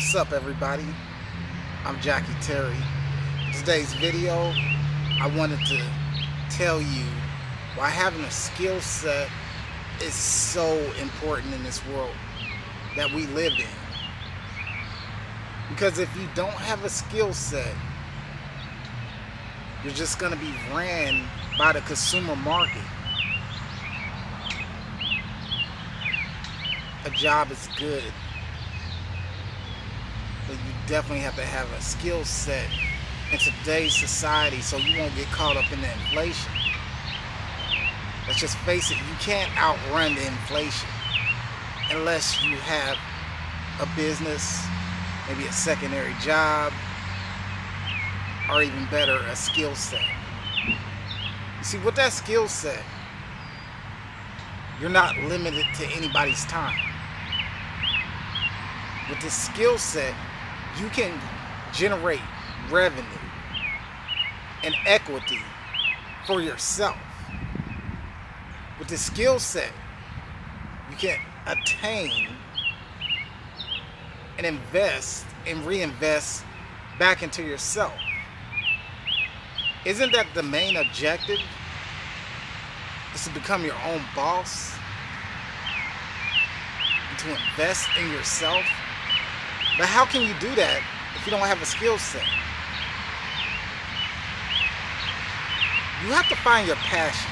What's up, everybody? I'm Jackie Terry. Today's video, I wanted to tell you why having a skill set is so important in this world that we live in. Because if you don't have a skill set, you're just going to be ran by the consumer market. A job is good, but you definitely have to have a skill set in today's society so you won't get caught up in the inflation. Let's just face it, you can't outrun the inflation unless you have a business, maybe a secondary job, or even better, a skill set. You see, with that skill set, you're not limited to anybody's time. With this skill set, you can generate revenue and equity for yourself. With the skill set, you can attain and invest and reinvest back into yourself. Isn't that the main objective? Is to become your own boss? And to invest in yourself? But how can you do that if you don't have a skill set? You have to find your passion.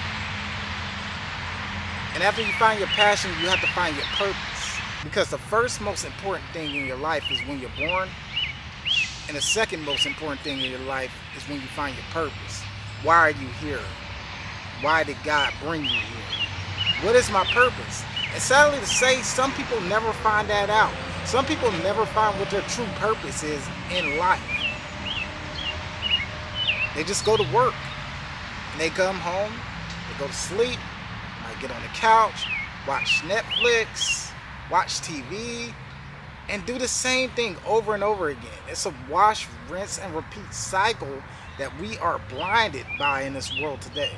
And after you find your passion, you have to find your purpose. Because the first most important thing in your life is when you're born. And the second most important thing in your life is when you find your purpose. Why are you here? Why did God bring you here? What is my purpose? And sadly to say, some people never find that out. Some people never find what their true purpose is in life. They just go to work. And they come home, they go to sleep, might get on the couch, watch Netflix, watch TV, and do the same thing over and over again. It's a wash, rinse, and repeat cycle that we are blinded by in this world today.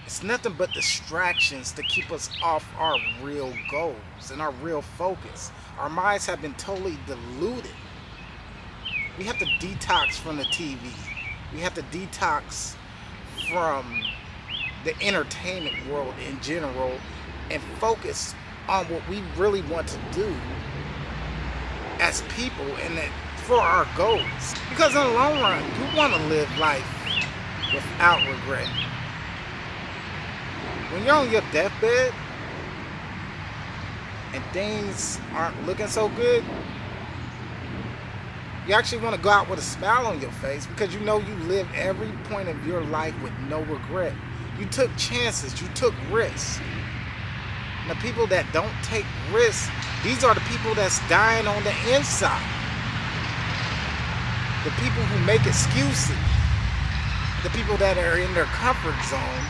It's nothing but distractions to keep us off our real goals and our real focus. Our minds have been totally diluted. We have to detox from the TV. We have to detox from the entertainment world in general and focus on what we really want to do as people and for our goals. Because in the long run, you want to live life without regret. When you're on your deathbed and things aren't looking so good, you actually want to go out with a smile on your face because you know you lived every point of your life with no regret. You took chances, you took risks. And the people that don't take risks, these are the people that's dying on the inside. The people who make excuses. The people that are in their comfort zone,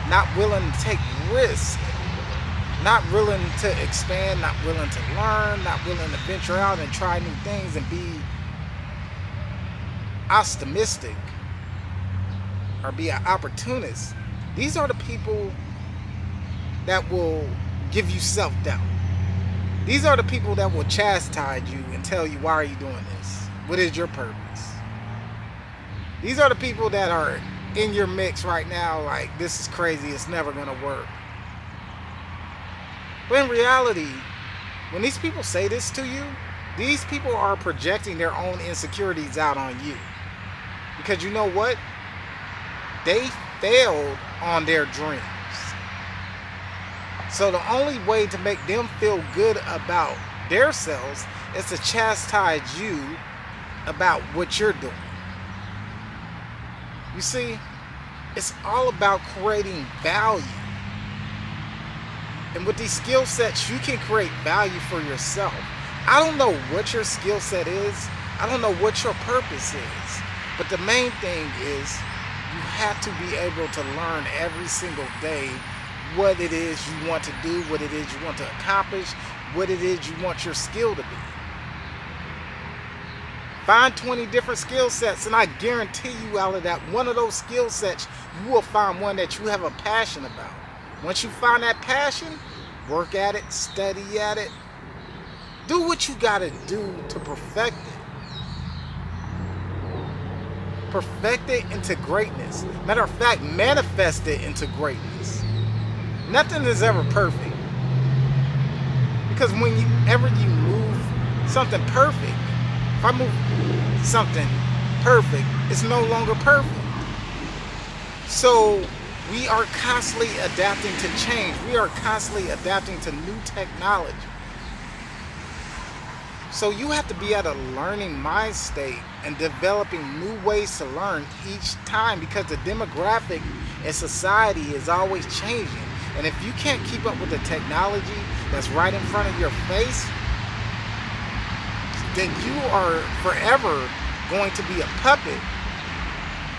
not willing to take risks, not willing to expand, not willing to learn, not willing to venture out and try new things and be optimistic or be an opportunist. These are the people that will give you self-doubt. These are the people that will chastise you and tell you, why are you doing this? What is your purpose? These are the people that are in your mix right now like, this is crazy, it's never going to work. But in reality, when these people say this to you, these people are projecting their own insecurities out on you. Because you know what? They failed on their dreams. So the only way to make them feel good about themselves is to chastise you about what you're doing. You see, it's all about creating value. And with these skill sets, you can create value for yourself. I don't know what your skill set is. I don't know what your purpose is. But the main thing is you have to be able to learn every single day what it is you want to do, what it is you want to accomplish, what it is you want your skill to be. Find 20 different skill sets, and I guarantee you out of that one of those skill sets, you will find one that you have a passion about. Once you find that passion, work at it, study at it. Do what you gotta do to perfect it. Perfect it into greatness. Matter of fact, manifest it into greatness. Nothing is ever perfect. Because whenever you move something perfect, if I move something perfect, it's no longer perfect. So we are constantly adapting to change. We are constantly adapting to new technology. So you have to be at a learning mind state and developing new ways to learn each time, because the demographic in society is always changing. And if you can't keep up with the technology that's right in front of your face, then you are forever going to be a puppet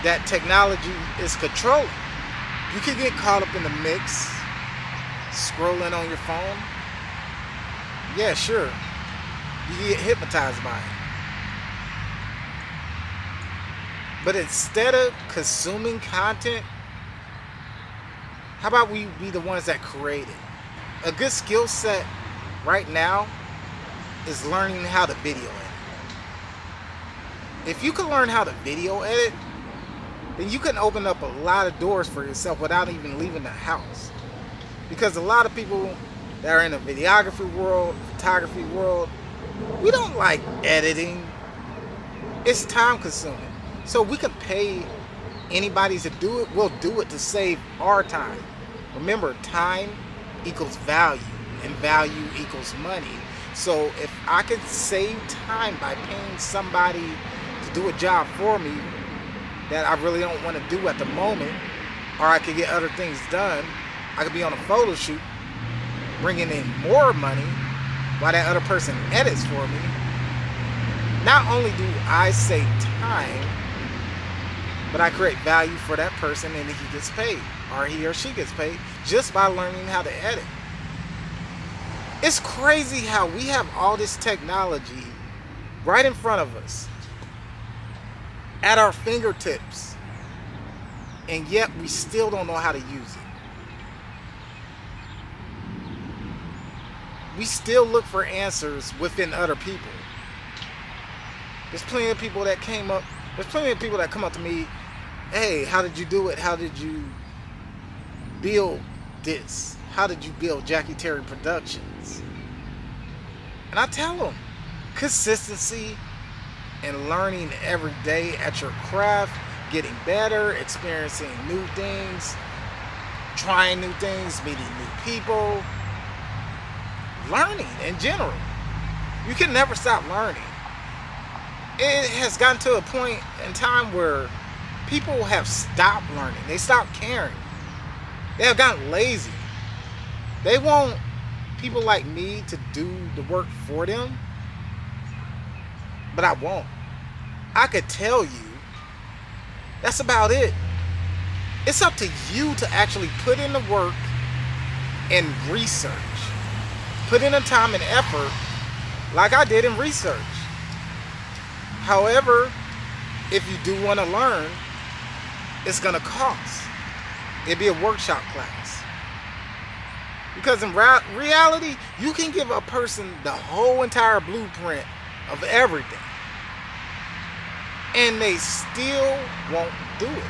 that technology is controlling. You can get caught up in the mix, scrolling on your phone. Yeah, sure. You get hypnotized by it. But instead of consuming content, how about we be the ones that create it? A good skill set right now is learning how to video edit. If you can learn how to video edit, then you can open up a lot of doors for yourself without even leaving the house. Because a lot of people that are in the videography world, photography world, we don't like editing. It's time consuming. So we can pay anybody to do it. We'll do it to save our time. Remember, time equals value, and value equals money. So if I could save time by paying somebody to do a job for me that I really don't want to do at the moment, or I could get other things done, I could be on a photo shoot bringing in more money while that other person edits for me. Not only do I save time, but I create value for that person, and he gets paid, or he or she gets paid, just by learning how to edit. It's crazy how we have all this technology right in front of us, at our fingertips, and yet we still don't know how to use it. We still look for answers within other people. There's plenty of people that come up to me, hey, how did you do it? How did you build this? How did you build Jackie Terry Productions? And I tell them, consistency and learning every day at your craft, getting better, experiencing new things, trying new things, meeting new people, learning in general. You can never stop learning. It has gotten to a point in time where people have stopped learning. They stopped caring. They have gotten lazy. They want people like me to do the work for them, but I won't. I could tell you. That's about it. It's up to you to actually put in the work and research. Put in the time and effort like I did in research. However, if you do want to learn, it's going to cost. It'd be a workshop class. Because in reality, you can give a person the whole entire blueprint of everything, and they still won't do it.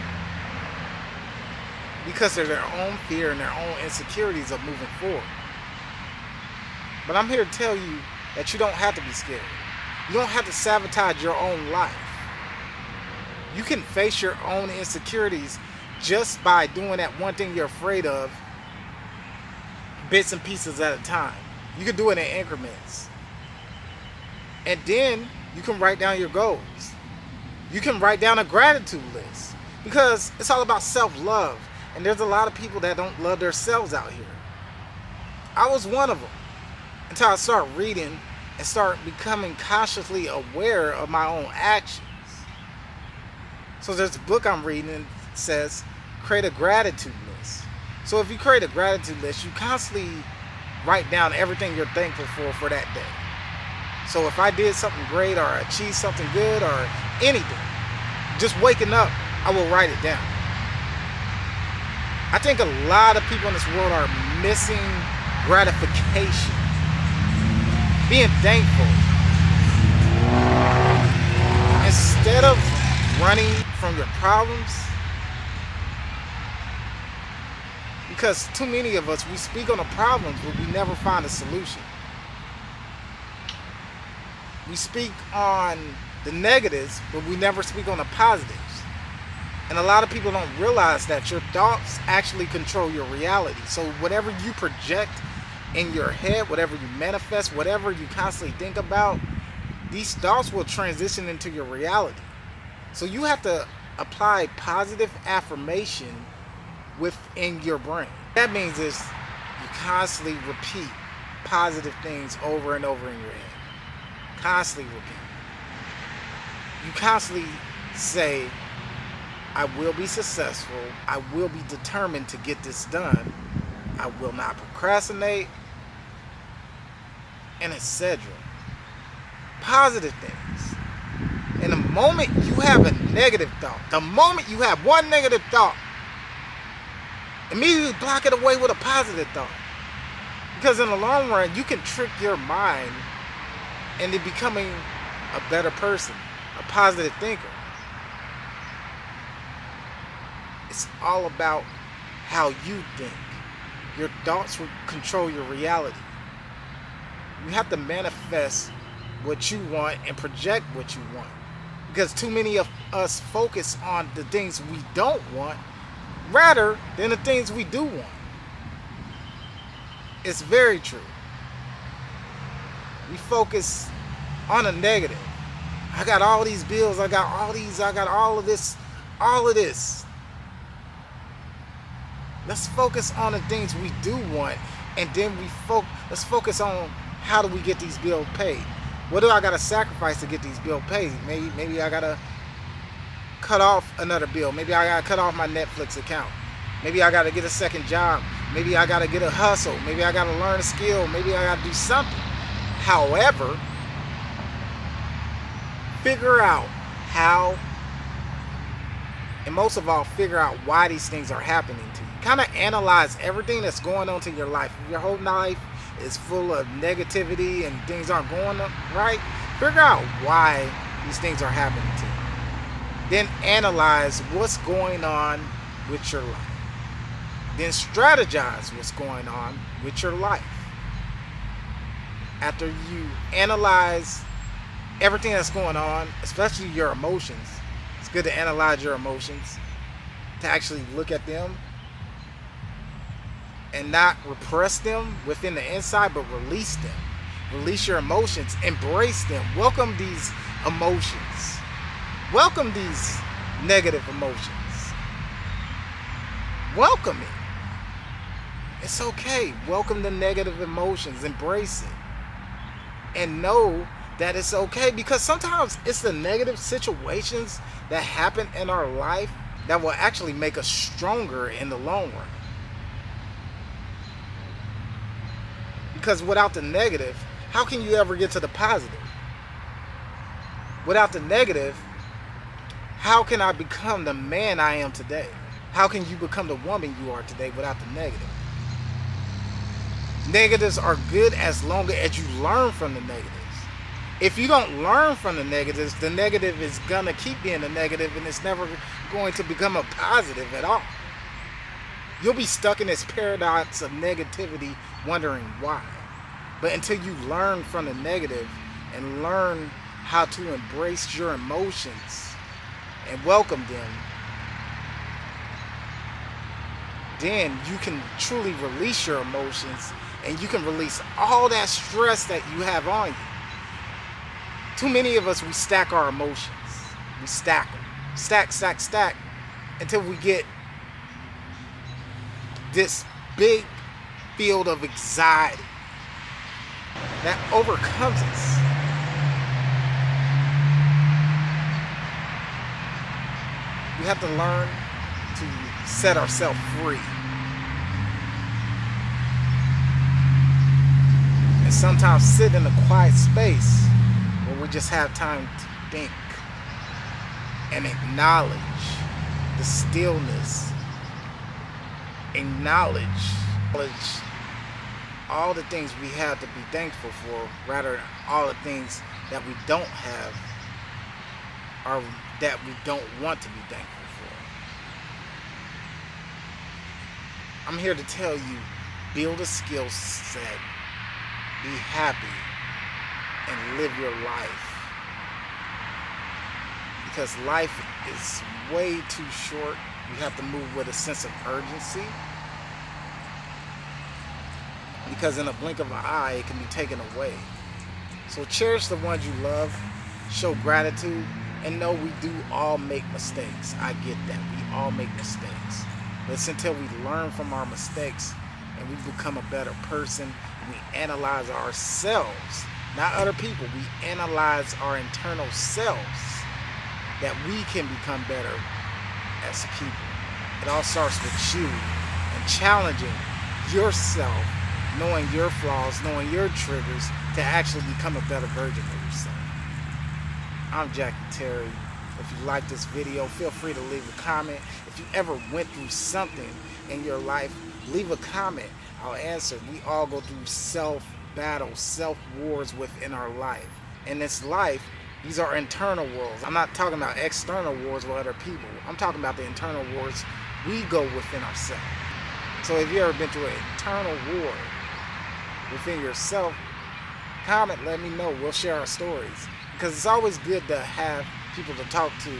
Because of their own fear and their own insecurities of moving forward. But I'm here to tell you that you don't have to be scared. You don't have to sabotage your own life. You can face your own insecurities just by doing that one thing you're afraid of, bits and pieces at a time. You can do it in increments. And then you can write down your goals. You can write down a gratitude list. Because it's all about self-love. And there's a lot of people that don't love themselves out here. I was one of them. Until I start reading and start becoming consciously aware of my own actions. So there's a book I'm reading that says, create a gratitude list. So if you create a gratitude list, you constantly write down everything you're thankful for that day. So if I did something great or achieved something good or anything, just waking up, I will write it down. I think a lot of people in this world are missing gratification, being thankful. Instead of running from your problems, because too many of us, we speak on the problems, but we never find a solution. We speak on the negatives, but we never speak on the positives. And a lot of people don't realize that your thoughts actually control your reality. So whatever you project in your head, whatever you manifest, whatever you constantly think about, these thoughts will transition into your reality. So you have to apply positive affirmation within your brain. That means is you constantly repeat positive things over and over in your head. Constantly repeat. You constantly say, I will be successful. I will be determined to get this done. I will not procrastinate, and etc. Positive things. And the moment you have a negative thought, the moment you have one negative thought, immediately block it away with a positive thought. Because in the long run, you can trick your mind into becoming a better person, a positive thinker. It's all about how you think. Your thoughts will control your reality. You have to manifest what you want and project what you want. Because too many of us focus on the things we don't want rather than the things we do want. It's very true. We focus on the negative. I got all these bills, I got all of this. Let's focus on the things we do want, and then let's focus on how do we get these bills paid. What do I gotta sacrifice to get these bills paid? Maybe I gotta cut off another bill. Maybe I gotta cut off my Netflix account. Maybe I gotta get a second job. Maybe I gotta get a hustle. Maybe I gotta learn a skill. Maybe I gotta do something. However, figure out how, and most of all, figure out why these things are happening to you. Kind of analyze everything that's going on to your life. If your whole life is full of negativity and things aren't going right, figure out why these things are happening to you. Then analyze what's going on with your life. Then strategize what's going on with your life. After you analyze everything that's going on, especially your emotions, it's good to analyze your emotions, to actually look at them and not repress them within the inside, but release them. Release your emotions, embrace them, welcome these emotions, welcome these negative emotions, welcome it. It's okay. Welcome the negative emotions, embrace it, and know that it's okay, because sometimes it's the negative situations that happen in our life that will actually make us stronger in the long run. Because without the negative, how can you ever get to the positive? Without the negative, how can I become the man I am today? How can you become the woman you are today without the negative? Negatives are good as long as you learn from the negatives. If you don't learn from the negatives, the negative is gonna keep being a negative, and it's never going to become a positive at all. You'll be stuck in this paradox of negativity, wondering why. But until you learn from the negative and learn how to embrace your emotions and welcome them, then you can truly release your emotions, and you can release all that stress that you have on you. Too many of us, we stack our emotions. We stack them. Stack, until we get this big field of anxiety that overcomes us. We have to learn to set ourselves free. And sometimes sit in a quiet space where we just have time to think and acknowledge the stillness, acknowledge all the things we have to be thankful for rather than all the things that we don't have or that we don't want to be thankful for. I'm here to tell you, build a skill set, be happy, and live your life. Because life is way too short. We have to move with a sense of urgency. Because in a blink of an eye, it can be taken away. So cherish the ones you love, show gratitude, and know we do all make mistakes. I get that. We all make mistakes. But it's until we learn from our mistakes and we become a better person, and we analyze ourselves, not other people, we analyze our internal selves, that we can become better as people. It all starts with you and challenging yourself, knowing your flaws, knowing your triggers, to actually become a better version of yourself. I'm Jackie Terry. If you like this video, feel free to leave a comment. If you ever went through something in your life, leave a comment. I'll answer. We all go through self-battles, self-wars within our life. In this life, these are internal wars. I'm not talking about external wars with other people. I'm talking about the internal wars we go within ourselves. So if you've ever been through an internal war within yourself, comment, let me know. We'll share our stories. Because it's always good to have people to talk to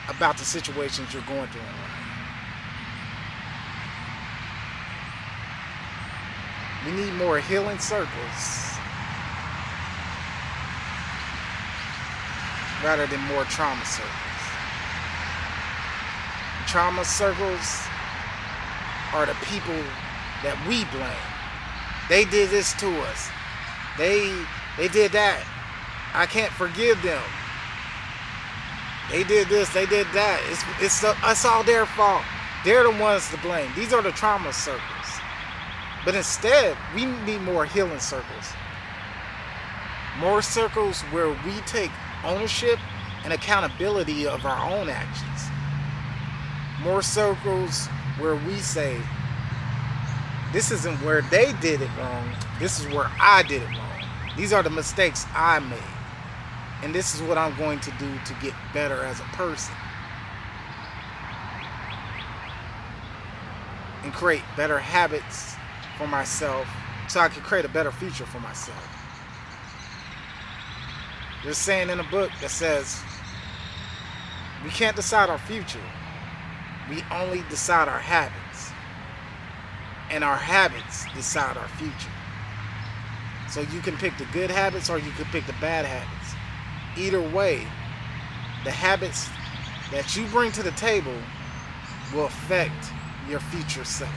about the situations you're going through in life. We need more healing circles rather than more trauma circles. Trauma circles are the people that we blame. They did this to us. They did that. I can't forgive them. They did this, they did that. It's all their fault. They're the ones to blame. These are the trauma circles. But instead, we need more healing circles. More circles where we take ownership and accountability of our own actions. More circles where we say, this isn't where they did it wrong, this is where I did it wrong. These are the mistakes I made. And this is what I'm going to do to get better as a person. And create better habits for myself so I can create a better future for myself. There's a saying in a book that says, we can't decide our future. We only decide our habits. And our habits decide our future. So you can pick the good habits or you can pick the bad habits. Either way, the habits that you bring to the table will affect your future self.